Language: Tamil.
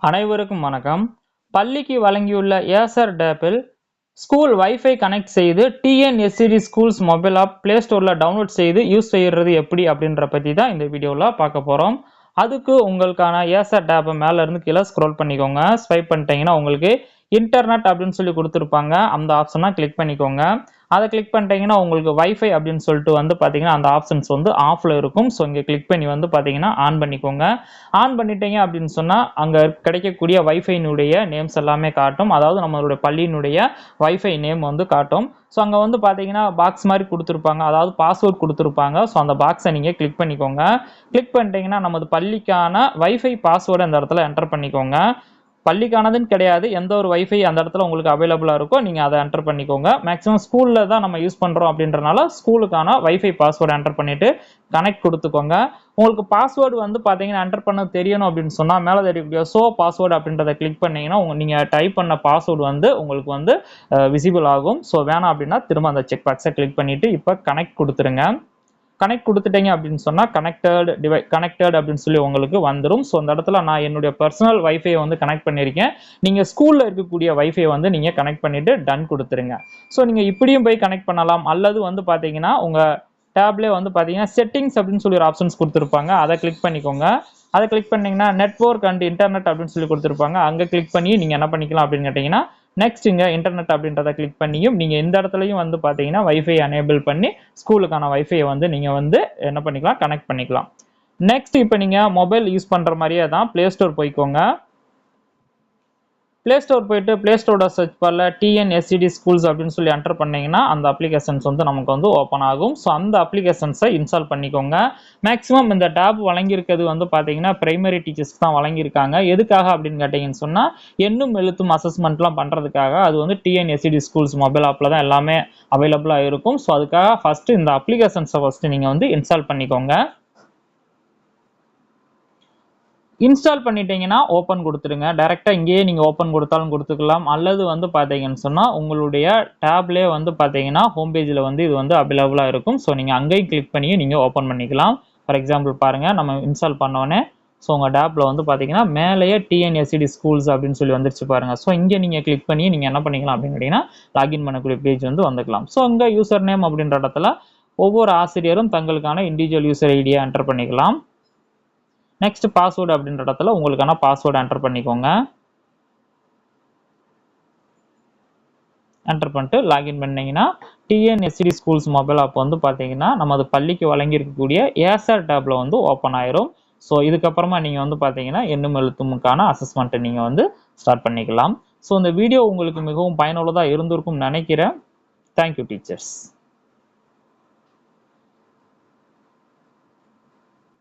அனைவருக்கும் வணக்கம். பள்ளிக்கு வழங்கியுள்ள ஏசர் டேப்பில் ஸ்கூல் வைஃபை கனெக்ட் செய்து டிஎன்எஸ்சிடி ஸ்கூல்ஸ் மொபைல் ஆப் பிளே ஸ்டோர்ல டவுன்லோட் செய்து யூஸ் செய்யறது எப்படி அப்படின்ற பத்தி தான் இந்த வீடியோல பார்க்க போறோம். அதுக்கு உங்களுக்கான ஏசர் டேப்பை மேல இருந்து கீழே ஸ்க்ரோல் பண்ணிக்கோங்க. ஸ்வைப் பண்ணிட்டீங்கன்னா உங்களுக்கு இன்டர்நெட் அப்படின்னு சொல்லி கொடுத்துருப்பாங்க. அந்த ஆப்ஷனை கிளிக் பண்ணிக்கோங்க. அதை கிளிக் பண்ணிட்டீங்கன்னா உங்களுக்கு வைஃபை அப்படின்னு சொல்லிட்டு வந்து பார்த்தீங்கன்னா அந்த ஆப்ஷன்ஸ் வந்து ஆஃப்ல இருக்கும். ஸோ இங்கே கிளிக் பண்ணி வந்து பார்த்தீங்கன்னா ஆன் பண்ணிக்கோங்க. ஆன் பண்ணிட்டீங்க அப்படின்னு சொன்னால் அங்கே கிடைக்கக்கூடிய வைஃபைனுடைய நேம்ஸ் எல்லாமே காட்டும். அதாவது நம்மளுடைய பள்ளியினுடைய வைஃபை நேம் வந்து காட்டும். ஸோ அங்கே வந்து பார்த்தீங்கன்னா பாக்ஸ் மாதிரி கொடுத்துருப்பாங்க, அதாவது பாஸ்வேர்ட் கொடுத்துருப்பாங்க. ஸோ அந்த பாக்ஸை நீங்கள் கிளிக் பண்ணிக்கோங்க. கிளிக் பண்ணிட்டீங்கன்னா நமது பள்ளிக்கான வைஃபை பாஸ்வேர்டு அந்த இடத்துல என்டர் பண்ணிக்கோங்க. பள்ளிக்கானதுன்னு கிடையாது, எந்த ஒரு வைஃபை அந்த இடத்துல உங்களுக்கு அவைலபிளாக இருக்கோ நீங்கள் அதை என்டர் பண்ணிக்கோங்க. மேக்ஸிமம் ஸ்கூலில் தான் நம்ம யூஸ் பண்ணுறோம் அப்படின்றனால ஸ்கூலுக்கான வைஃபை பாஸ்வேர்டு என்டர் பண்ணிவிட்டு கனெக்ட் கொடுத்துக்கோங்க. உங்களுக்கு பாஸ்வேர்டு வந்து பார்த்தீங்கன்னா என்டர் பண்ண தெரியணும் அப்படின்னு சொன்னால் மேலே தெரியக்கூடிய ஷோ பாஸ்வேர்டு அப்படின்றத கிளிக் பண்ணிங்கன்னா நீங்கள் டைப் பண்ண பாஸ்வேர்டு வந்து உங்களுக்கு வந்து விசிபிள் ஆகும். ஸோ வேணாம் அப்படின்னா திரும்ப அந்த செக் பாக்ஸை கிளிக் பண்ணிவிட்டு இப்போ கனெக்ட் கொடுத்துருங்க. கனெக்ட் கொடுத்துட்டீங்க அப்படின்னு சொன்னால் கனெக்டட் அப்படின்னு சொல்லி உங்களுக்கு வந்துடும். ஸோ அந்த இடத்துல நான் என்னுடைய பர்சனல் வைஃபையை வந்து கனெக்ட் பண்ணியிருக்கேன். நீங்கள் ஸ்கூலில் இருக்கக்கூடிய வைஃபை வந்து நீங்கள் கனெக்ட் பண்ணிவிட்டு டன் கொடுத்துருங்க. ஸோ நீங்கள் இப்படியும் போய் கனெக்ட் பண்ணலாம். அல்லது வந்து பார்த்தீங்கன்னா உங்கள் டேப்லேயே வந்து பார்த்தீங்கன்னா செட்டிங்ஸ் அப்படின்னு சொல்லி ஒரு ஆப்ஷன்ஸ் கொடுத்துருப்பாங்க. அதை கிளிக் பண்ணிக்கோங்க. அதை கிளிக் பண்ணிங்கன்னா நெட்வொர்க் அண்ட் இன்டர்நெட் அப்படின்னு சொல்லி கொடுத்துருப்பாங்க. அங்கே கிளிக் பண்ணி நீங்கள் என்ன பண்ணிக்கலாம் அப்படின்னு கேட்டிங்கன்னா நெக்ஸ்ட் இங்கே இன்டர்நெட் அப்படின்றத கிளிக் பண்ணியும் நீங்கள் இந்த இடத்துலையும் வந்து பார்த்தீங்கன்னா வைஃபை எனேபிள் பண்ணி ஸ்கூலுக்கான வைஃபையை வந்து நீங்கள் வந்து என்ன பண்ணிக்கலாம், கனெக்ட் பண்ணிக்கலாம். நெக்ஸ்ட் இப்போ நீங்கள் மொபைல் யூஸ் பண்ணுற மாதிரியே தான் ப்ளே ஸ்டோர் போய்க்கோங்க. ப்ளே ஸ்டோர் போயிட்டு ப்ளே ஸ்டோரோட சர்ச் பாரில் டிஎன்எஸ்சிடி ஸ்கூல்ஸ் அப்படின்னு சொல்லி என்டர் பண்ணிங்கன்னா அந்த அப்ளிகேஷன்ஸ் வந்து நமக்கு வந்து ஓப்பன் ஆகும். ஸோ அந்த அப்ளிகேஷன்ஸை இன்ஸ்டால் பண்ணிக்கோங்க. மேக்ஸிமம் இந்த டேப் வழங்கியிருக்கிறது வந்து பார்த்தீங்கன்னா பிரைமரி டீச்சர்ஸ்க்கு தான் வழங்கியிருக்காங்க. எதுக்காக அப்படின்னு கேட்டிங்கன்னு சொன்னால் எண்ணும் எழுத்தும் அசஸ்மெண்ட்லாம் பண்ணுறதுக்காக. அது வந்து டிஎன்எஸ்சிடி ஸ்கூல்ஸ் மொபைல் ஆப்பில் தான் எல்லாமே அவைலபிளாக இருக்கும். ஸோ அதுக்காக ஃபஸ்ட்டு இந்த அப்ளிகேஷன்ஸை ஃபஸ்ட்டு நீங்கள் வந்து இன்ஸ்டால் பண்ணிக்கோங்க. இன்ஸ்டால் பண்ணிட்டீங்கன்னா ஓப்பன் கொடுத்துருங்க. டைரெக்டாக இங்கேயே நீங்கள் ஓப்பன் கொடுத்தாலும் கொடுத்துக்கலாம். அல்லது வந்து பார்த்தீங்கன்னு சொன்னால் உங்களுடைய டேப்லேயே வந்து பார்த்தீங்கன்னா ஹோம் பேஜில் வந்து இது வந்து அவைலபிளாக இருக்கும். ஸோ நீங்கள் அங்கேயும் கிளிக் பண்ணி நீங்கள் ஓப்பன் பண்ணிக்கலாம். ஃபார் எக்ஸாம்பிள் பாருங்கள், நம்ம இன்ஸ்டால் பண்ணோன்னே ஸோ உங்கள் டேப்பில் வந்து பார்த்தீங்கன்னா மேலேயே டிஎன்எஸ்சிடி ஸ்கூல்ஸ் அப்படின்னு சொல்லி வந்துருச்சு பாருங்கள். ஸோ இங்கே நீங்கள் கிளிக் பண்ணி நீங்கள் என்ன பண்ணிக்கலாம் அப்படின்னு கேட்டிங்கன்னா லாகின் பண்ணக்கூடிய பேஜ் வந்து வந்துக்கலாம். ஸோ இங்கே யூசர் நேம் அப்படின்ற இடத்துல ஒவ்வொரு ஆசிரியரும் தங்களுக்கான இண்டிவிஜுவல் யூசர் ஐடியா என்டர் பண்ணிக்கலாம். நெக்ஸ்ட் பாஸ்வேர்டு அப்படின்ற இடத்துல உங்களுக்கான பாஸ்வேர்டு என்டர் பண்ணிக்கோங்க. என்டர் பண்ணிட்டு லாகின் பண்ணீங்கன்னா டிஎன்எஸ்சிடி ஸ்கூல்ஸ் மொபைல் ஆப் வந்து பார்த்தீங்கன்னா நமது பள்ளிக்கு வழங்கி இருக்கக்கூடிய ஏசர் டேப்ல வந்து ஓப்பன் ஆயிரும். ஸோ இதுக்கப்புறமா நீங்கள் வந்து பார்த்தீங்கன்னா எண்ணும் எழுத்துமுக்கான அசஸ்மெண்ட்டை நீங்கள் வந்து ஸ்டார்ட் பண்ணிக்கலாம். ஸோ இந்த வீடியோ உங்களுக்கு மிகவும் பயனுள்ளதாக இருந்திருக்கும்னு நினைக்கிறேன். Thank you teachers.